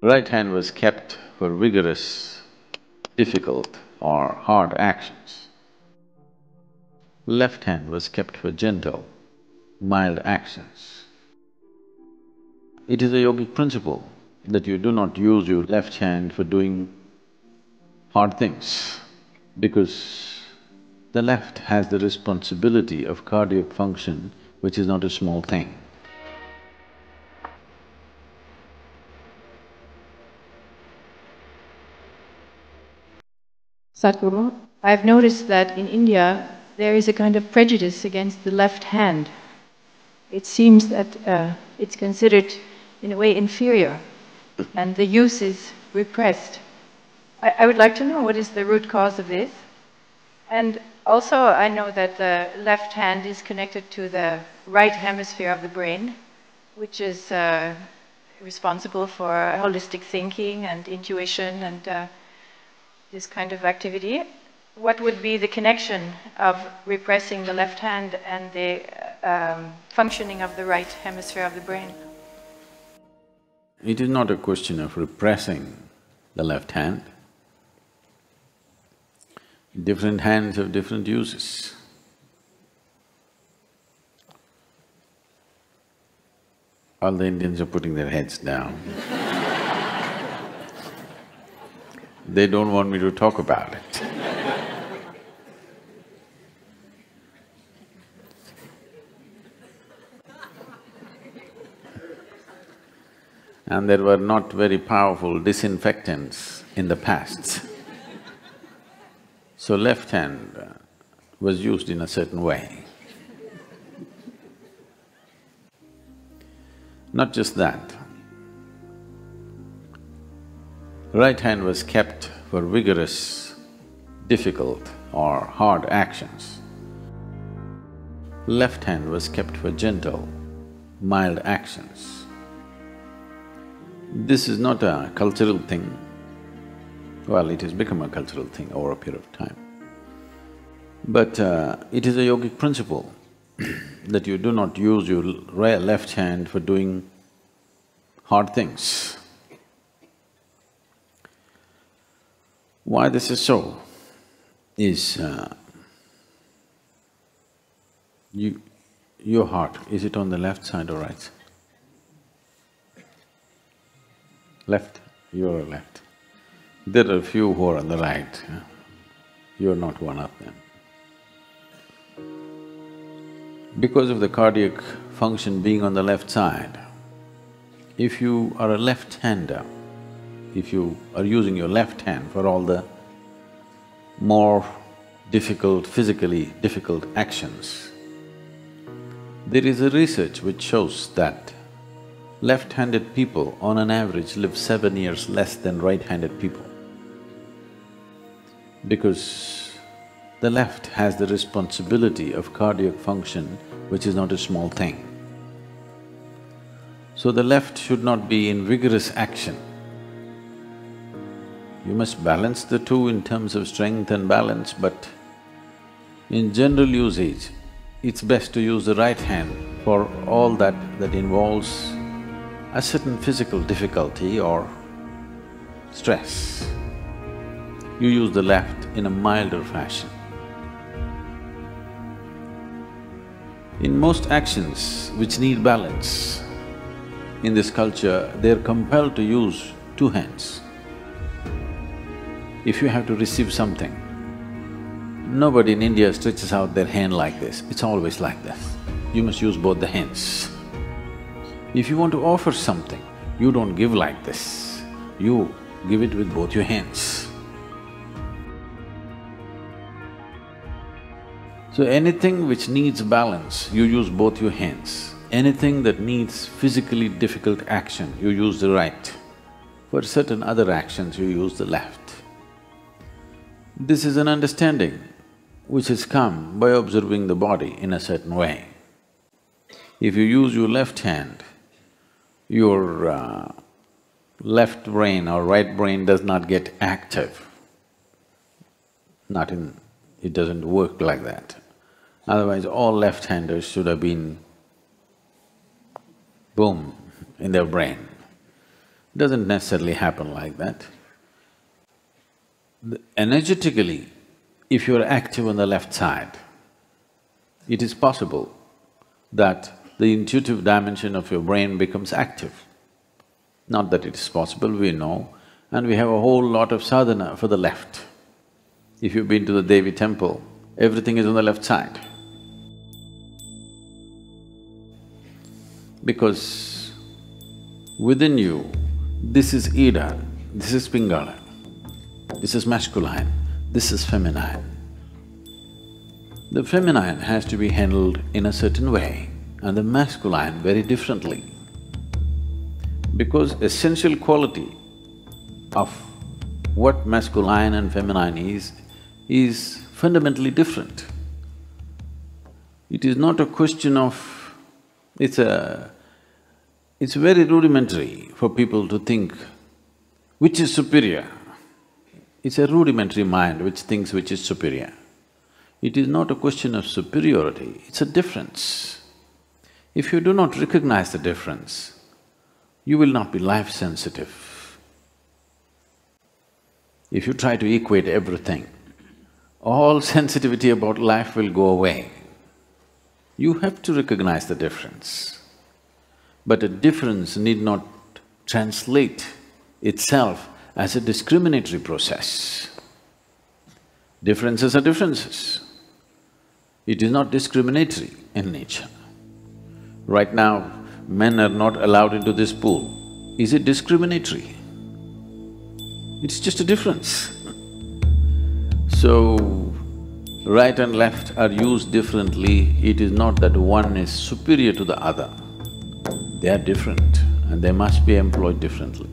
Right hand was kept for vigorous, difficult or hard actions. Left hand was kept for gentle, mild actions. It is a yogic principle that you do not use your left hand for doing hard things, because the left has the responsibility of cardiac function, which is not a small thing. Sadhguru, I've noticed that in India there is a kind of prejudice against the left hand. It seems that it's considered in a way inferior and the use is repressed. I would like to know what is the root cause of this. And also I know that the left hand is connected to the right hemisphere of the brain, which is responsible for holistic thinking and intuition and this kind of activity. What would be the connection of repressing the left hand and the functioning of the right hemisphere of the brain? It is not a question of repressing the left hand. Different hands have different uses. All the Indians are putting their heads down. They don't want me to talk about it. And there were not very powerful disinfectants in the past. So left hand was used in a certain way. Not just that, right hand was kept for vigorous, difficult or hard actions. Left hand was kept for gentle, mild actions. This is not a cultural thing. Well, it has become a cultural thing over a period of time. But it is a yogic principle that you do not use your left hand for doing hard things. Why this is so is your heart, is it on the left side or right side? Left, you're left. There are a few who are on the right, you're not one of them. Because of the cardiac function being on the left side, if you are a left-hander, if you are using your left hand for all the more difficult, physically difficult actions, there is a research which shows that left-handed people on an average live 7 years less than right-handed people, because the left has the responsibility of cardiac function, which is not a small thing. So the left should not be in vigorous action. You must balance the two in terms of strength and balance, but in general usage, it's best to use the right hand for all that involves a certain physical difficulty or stress. You use the left in a milder fashion. In most actions which need balance, in this culture, they're compelled to use two hands. If you have to receive something, nobody in India stretches out their hand like this, it's always like this. You must use both the hands. If you want to offer something, you don't give like this, you give it with both your hands. So anything which needs balance, you use both your hands. Anything that needs physically difficult action, you use the right. For certain other actions, you use the left. This is an understanding which has come by observing the body in a certain way. If you use your left hand, your left brain or right brain does not get active. It doesn't work like that. Otherwise, all left-handers should have been boom in their brain. Doesn't necessarily happen like that. Energetically, if you are active on the left side, it is possible that the intuitive dimension of your brain becomes active. Not that it is possible, we know, and we have a whole lot of sadhana for the left. If you've been to the Devi temple, everything is on the left side. Because within you, this is Ida, this is Pingala, this is masculine, this is feminine. The feminine has to be handled in a certain way and the masculine very differently. Because essential quality of what masculine and feminine is fundamentally different. It is not a question of… it's very rudimentary for people to think which is superior. It's a rudimentary mind which thinks which is superior. It is not a question of superiority, it's a difference. If you do not recognize the difference, you will not be life-sensitive. If you try to equate everything, all sensitivity about life will go away. You have to recognize the difference. But a difference need not translate itself as a discriminatory process. Differences are differences. It is not discriminatory in nature. Right now, men are not allowed into this pool. Is it discriminatory? It's just a difference. So, right and left are used differently, it is not that one is superior to the other. They are different and they must be employed differently.